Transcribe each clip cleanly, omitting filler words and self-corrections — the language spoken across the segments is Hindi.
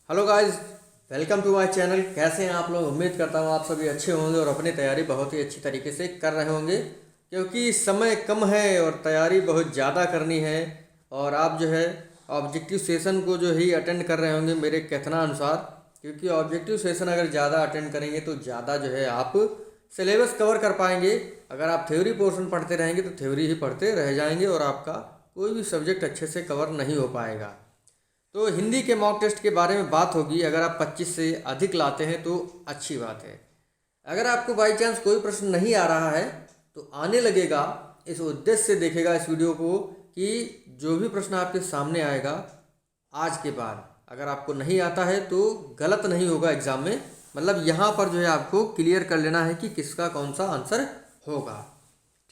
Hello guys, welcome to my channel. कैसे हैं आप लोग? उम्मीद करता हूँ आप सभी अच्छे होंगे और अपनी तैयारी बहुत ही अच्छी तरीके से कर रहे होंगे, क्योंकि समय कम है और तैयारी बहुत ज़्यादा करनी है। और आप जो है ऑब्जेक्टिव सेशन को जो ही अटेंड कर रहे होंगे मेरे कथना अनुसार, क्योंकि ऑब्जेक्टिव सेशन अगर ज़्यादा अटेंड करेंगे तो ज़्यादा जो है आप सिलेबस कवर कर पाएंगे। अगर आप थ्योरी पोर्शन पढ़ते रहेंगे तो थ्योरी ही पढ़ते रह जाएंगे और आपका कोई भी सब्जेक्ट अच्छे से कवर नहीं हो पाएगा। तो हिंदी के मॉक टेस्ट के बारे में बात होगी। अगर आप 25 से अधिक लाते हैं तो अच्छी बात है। अगर आपको बाई चांस कोई प्रश्न नहीं आ रहा है तो आने लगेगा, इस उद्देश्य से देखेगा इस वीडियो को कि जो भी प्रश्न आपके सामने आएगा आज के बाद, अगर आपको नहीं आता है तो गलत नहीं होगा एग्ज़ाम में। मतलब यहाँ पर जो है आपको क्लियर कर लेना है कि किसका कौन सा आंसर होगा।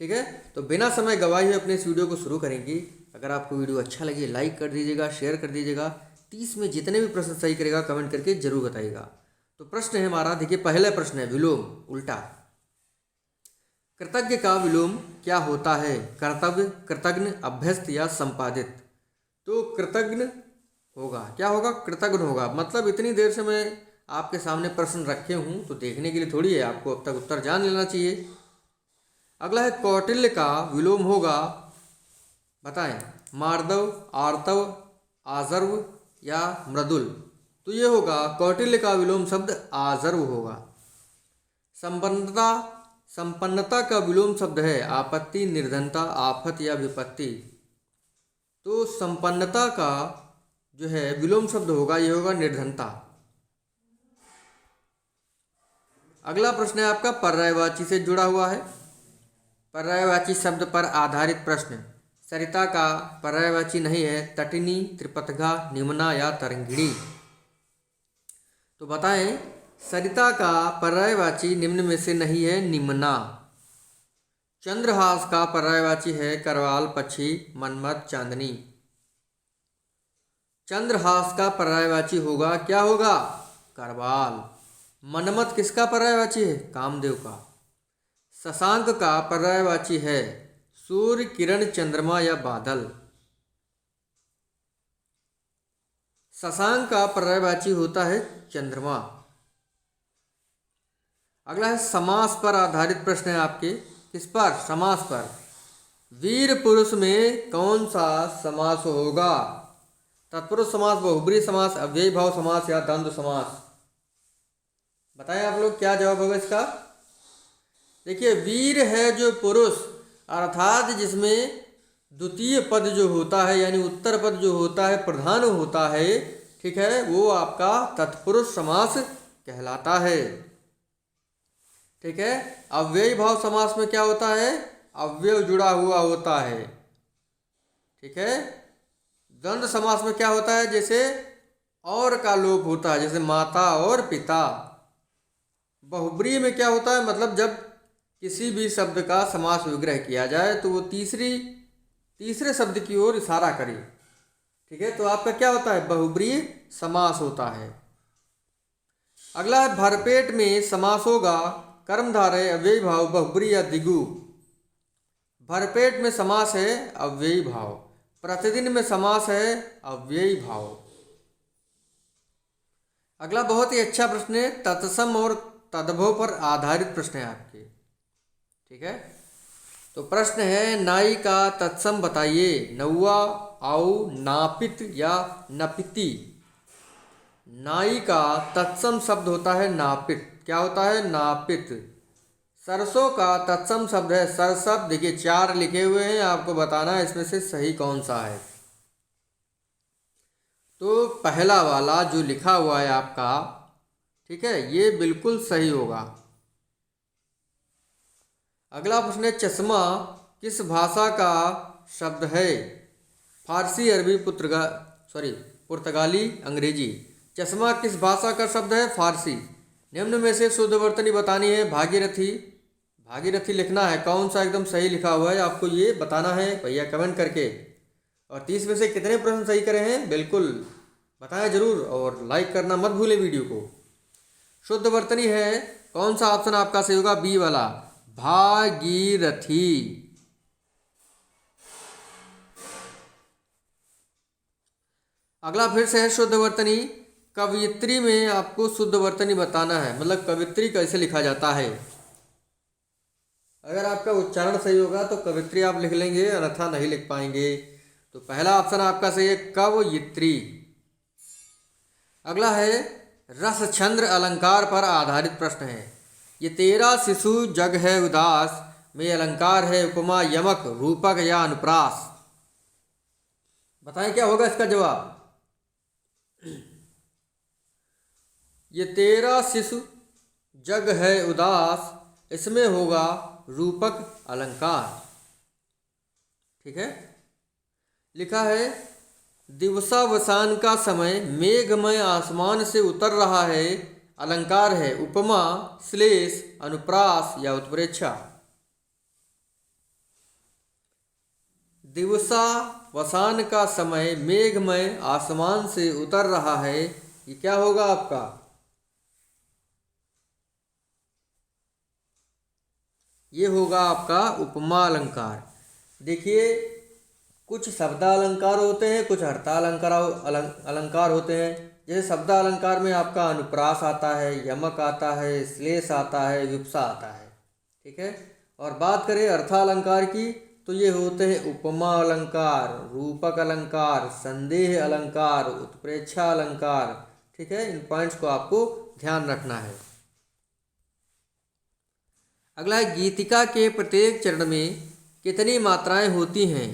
ठीक है, तो बिना समय गवाए हुए अपने इस वीडियो को शुरू करेंगे। अगर आपको वीडियो अच्छा लगे लाइक कर दीजिएगा, शेयर कर दीजिएगा। 30 में जितने भी प्रश्न सही करेगा कमेंट करके जरूर बताइएगा। तो प्रश्न है हमारा, देखिए पहला प्रश्न है विलोम उल्टा। कृतज्ञ का विलोम क्या होता है? कर्तव्य, कृतघ्न, अभ्यस्त या संपादित? तो कृतघ्न होगा। क्या होगा? कृतघ्न होगा। मतलब इतनी देर से मैं आपके सामने प्रश्न रखे हूँ तो देखने के लिए थोड़ी है, आपको अब तक उत्तर जान लेना चाहिए। अगला है कौटिल्य का विलोम होगा, बताएं, मार्दव, आर्तव, आजर्व या मृदुल? तो ये होगा कौटिल्य का विलोम शब्द आजर्व होगा। संपन्नता, संपन्नता का विलोम शब्द है आपत्ति, निर्धनता, आफत या विपत्ति? तो संपन्नता का जो है विलोम शब्द होगा, ये होगा निर्धनता। अगला प्रश्न है आपका पर्यायवाची से जुड़ा हुआ है। पर्यायवाची शब्द पर आधारित प्रश्न। सरिता का पर्यायवाची नहीं है तटिनी, त्रिपथगा, निम्ना या तरंगिणी? तो बताएं, सरिता का पर्यायवाची निम्न में से नहीं है, निम्ना। चंद्रहास का पर्यायवाची है करवाल, पक्षी, मनमत, चांदनी। चंद्रहास का पर्यायवाची होगा, क्या होगा? करवाल। मनमत किसका पर्यायवाची है? कामदेव का। शशांक का पर्यायवाची है सूर्य, किरण, चंद्रमा या बादल? शशांक का पर्यायवाची होता है चंद्रमा। अगला है समास पर आधारित प्रश्न है आपके। किस पर? समास पर। वीर पुरुष में कौन सा समास होगा? तत्पुरुष समास, बहुब्री समास, अव्ययी भाव समास या द्वंद्व समास? बताएं आप लोग क्या जवाब होगा इसका। देखिए, वीर है जो पुरुष, अर्थात जिसमें द्वितीय पद जो होता है यानी उत्तर पद जो होता है प्रधान होता है, ठीक है, वो आपका तत्पुरुष समास कहलाता है। ठीक है। अव्ययी भाव समास में क्या होता है? अव्यय जुड़ा हुआ होता है। ठीक है। द्वंद्व समास में क्या होता है? जैसे और का लोप होता है, जैसे माता और पिता। बहुब्रीहि में क्या होता है? मतलब जब किसी भी शब्द का समास विग्रह किया जाए तो वो तीसरे शब्द की ओर इशारा करे। ठीक है, तो आपका क्या होता है? बहुब्रीहि समास होता है। अगला है भरपेट में समास होगा कर्मधारय, अव्ययी भाव, बहुब्रीहि या द्विगु? भरपेट में समास है अव्ययी भाव। प्रतिदिन में समास है अव्ययी भाव। अगला बहुत ही अच्छा प्रश्न है, तत्सम और तद्भव पर आधारित प्रश्न है आपके। ठीक है, तो प्रश्न है नाई का तत्सम बताइए। नौवा, आउ, नापित या नपिति? नाई का तत्सम शब्द होता है नापित। क्या होता है? नापित। सरसों का तत्सम शब्द है सरसप। देखिए 4 लिखे हुए हैं, आपको बताना है इसमें से सही कौन सा है। तो पहला वाला जो लिखा हुआ है आपका, ठीक है, ये बिल्कुल सही होगा। अगला प्रश्न है चश्मा किस भाषा का शब्द है? फारसी, अरबी, पुर्तगाली, अंग्रेजी? चश्मा किस भाषा का शब्द है? फारसी। निम्न में से शुद्ध वर्तनी बतानी है। भागीरथी, भागीरथी लिखना है। कौन सा एकदम सही लिखा हुआ है आपको ये बताना है भैया कमेंट करके। और 30 में से कितने प्रश्न सही करे हैं बिल्कुल बताएं जरूर, और लाइक करना मत भूलें वीडियो को। शुद्ध वर्तनी है, कौन सा ऑप्शन आपका सही होगा? बी वाला, भागीरथी। अगला फिर से है शुद्ध वर्तनी, कवियत्री में आपको शुद्ध वर्तनी बताना है, मतलब कवियत्री कैसे लिखा जाता है। अगर आपका उच्चारण सही होगा तो कवियत्री आप लिख लेंगे, अन्यथा नहीं लिख पाएंगे। तो पहला ऑप्शन आपका सही है, कवयित्री। अगला है रस छंद्र अलंकार पर आधारित प्रश्न है। ये तेरा शिशु जग है उदास में अलंकार है उपमा यमक रूपक या अनुप्रास। बताएं क्या होगा इसका जवाब। ये तेरा शिशु जग है उदास, इसमें होगा रूपक अलंकार। ठीक है। लिखा है दिवसावसान का समय मेघमय आसमान से उतर रहा है, अलंकार है उपमा श्लेष अनुप्रास या उत्प्रेक्षा। दिवसावसान का समय मेघमय आसमान से उतर रहा है, ये क्या होगा आपका। ये होगा आपका उपमा अलंकार। देखिए कुछ शब्दालंकार होते हैं, कुछ अलंकार होते हैं। जैसे शब्दालंकार में आपका अनुप्रास आता है, यमक आता है, श्लेष आता है, विप्सा आता है। ठीक है। और बात करें अर्थालंकार की तो ये होते हैं उपमा अलंकार, रूपक अलंकार, संदेह अलंकार, उत्प्रेक्षा अलंकार। ठीक है। इन पॉइंट्स को आपको ध्यान रखना है। अगला है गीतिका के प्रत्येक चरण में कितनी मात्राएं होती हैं।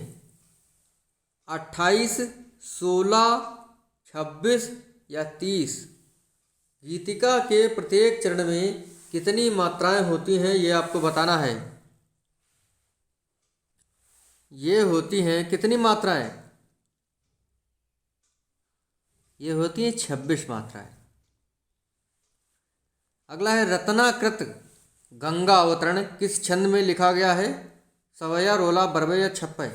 28, 16, 26 या 30। गीतिका के प्रत्येक चरण में कितनी मात्राएं होती हैं ये आपको बताना है। ये होती हैं कितनी मात्राएं। ये होती हैं 26 मात्राएं। अगला है रत्नाकृत गंगा अवतरण किस छंद में लिखा गया है। सवैया रोला बरबे या छप्पय।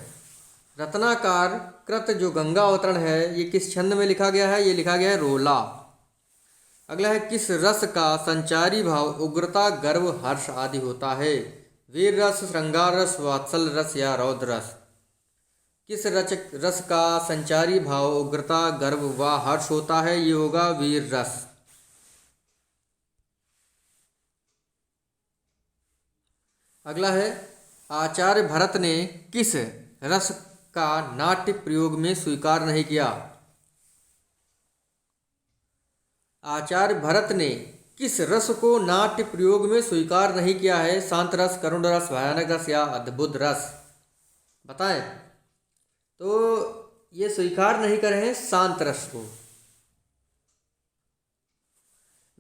रत्नाकार कृत जो गंगा अवतरण है ये किस छंद में लिखा गया है। ये लिखा गया है रोला। अगला है किस रस का संचारी भाव उग्रता गर्व हर्ष आदि होता है। वीर रस, श्रृंगार रस, वात्सल रस या रौद्र रस। किस रस का संचारी भाव उग्रता गर्व व हर्ष होता है। ये होगा वीर रस। अगला है आचार्य भरत ने किस रस का नाट्य प्रयोग में स्वीकार नहीं किया। आचार्य भरत ने किस रस को नाट्य प्रयोग में स्वीकार नहीं किया है। शांत रस, करुण रस, भयानक रस या अद्भुत रस। बताएं। तो ये स्वीकार नहीं करे हैं शांत रस को।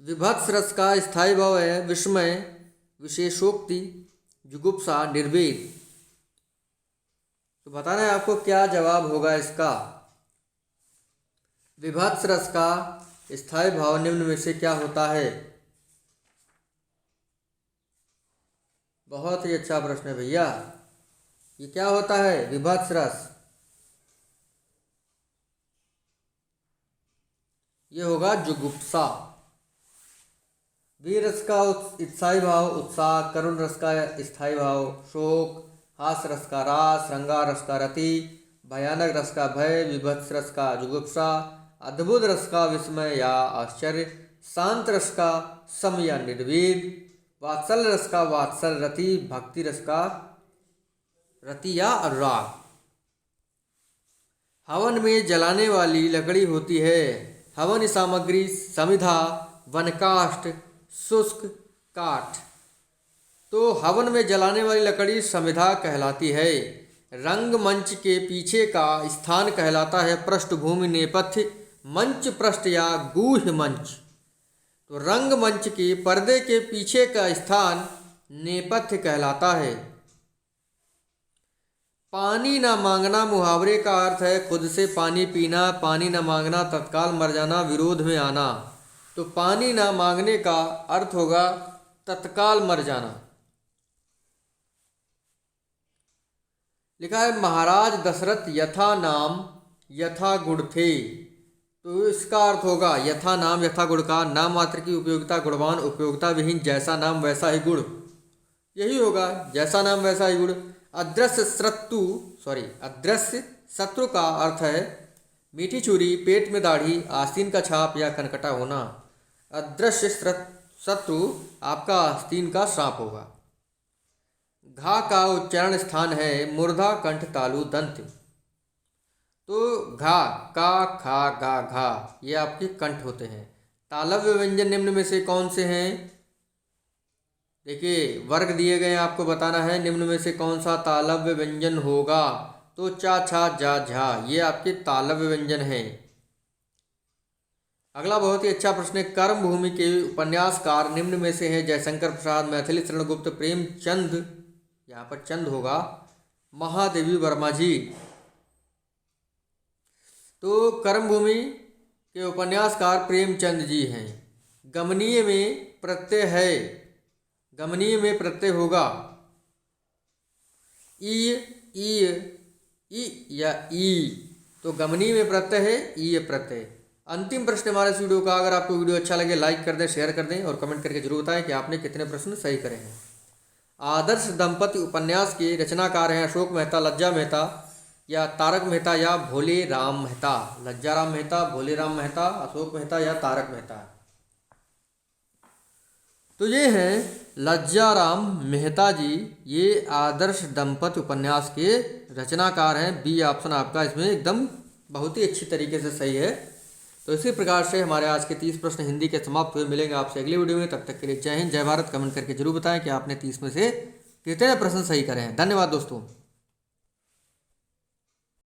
विभत्स रस का स्थायी भाव है विस्मय, विशेषोक्ति, जुगुप्सा, निर्वेद। तो बताना है आपको क्या जवाब होगा इसका। विभत्स रस का स्थायी भाव निम्न में से क्या होता है। बहुत ही अच्छा प्रश्न है भैया। ये क्या होता है विभत्स रस। ये होगा जुगुप्सा। वीर रस का स्थायी भाव उत्साह, करुण रस का स्थायी भाव शोक, हास्य रस का रास, श्रृंगार रस का रति, भयानक रस का भय, विभत्स रस का जुगुप्सा, अद्भुत रस का विस्मय या आश्चर्य, शांत रस का सम या निर्वेद, वात्सल रस का वात्सल रति, भक्ति रस का रति या अनुराग। हवन में जलाने वाली लकड़ी होती है। हवन सामग्री समिधा, वनकाष्ठ, शुष्क काठ। तो हवन में जलाने वाली लकड़ी समिधा कहलाती है। रंगमंच के पीछे का स्थान कहलाता है पृष्ठभूमि, नेपथ्य, मंच पृष्ठ या गूढ़ मंच। तो रंगमंच के पर्दे के पीछे का स्थान नेपथ्य कहलाता है। पानी न मांगना मुहावरे का अर्थ है खुद से पानी पीना, पानी न मांगना तत्काल मर जाना, विरोध में आना। तो पानी न मांगने का अर्थ होगा तत्काल मर जाना। लिखा है महाराज दशरथ यथा नाम यथा गुण थे। तो इसका अर्थ होगा यथा नाम यथा गुण का नाम मात्र की उपयोगिता, गुणवान उपयोगिता विहीन, जैसा नाम वैसा ही गुण। यही होगा जैसा नाम वैसा ही गुण। अदृश्य शत्रु का अर्थ है मीठी चूरी, पेट में दाढ़ी, आस्तीन का छाप या कनकटा होना। अदृश्य शत्रु आपका आस्तीन का सांप होगा। घा का उच्चारण स्थान है मूर्धा, कंठ, तालु, दंत। तो घा, का, खा, गा, घा ये आपके कंठ होते हैं। तालव्य व्यंजन निम्न में से कौन से हैं? देखिए वर्ग दिए गए हैं, आपको बताना है निम्न में से कौन सा तालव्य व्यंजन होगा। तो चा, छा, जा, झा ये आपके तालव्य व्यंजन हैं। अगला बहुत ही अच्छा प्रश्न है। कर्म भूमि के उपन्यासकार निम्न में से हैं जयशंकर प्रसाद, मैथिली शरण गुप्त, प्रेमचंद, यहाँ पर चंद होगा, महादेवी वर्मा जी। तो कर्म भूमि के उपन्यासकार प्रेमचंद जी हैं। गमनीय में प्रत्यय है, गमनीय में प्रत्यय होगा ई या ई। तो गमनीय में प्रत्यय है ई प्रत्यय। अंतिम प्रश्न हमारे इस वीडियो का। अगर आपको वीडियो अच्छा लगे लाइक कर दें, शेयर कर दें और कमेंट करके जरूर बताएं कि आपने कितने प्रश्न सही करे हैं। आदर्श दंपति उपन्यास के रचनाकार हैं अशोक मेहता, लज्जा मेहता या तारक मेहता या भोले राम मेहता। लज्जा राम मेहता, भोले राम मेहता, अशोक मेहता या तारक मेहता। तो ये हैं लज्जा राम मेहता जी, ये आदर्श दंपति उपन्यास के रचनाकार हैं। बी ऑप्शन आपका इसमें एकदम बहुत ही अच्छी तरीके से सही है। तो इसी प्रकार से हमारे आज के 30 प्रश्न हिंदी के समाप्त हुए। मिलेंगे आपसे अगली वीडियो में, तब तक के लिए जय हिंद, जय भारत। कमेंट करके जरूर बताएं कि आपने 30 में से कितने प्रश्न सही करे हैं। धन्यवाद दोस्तों।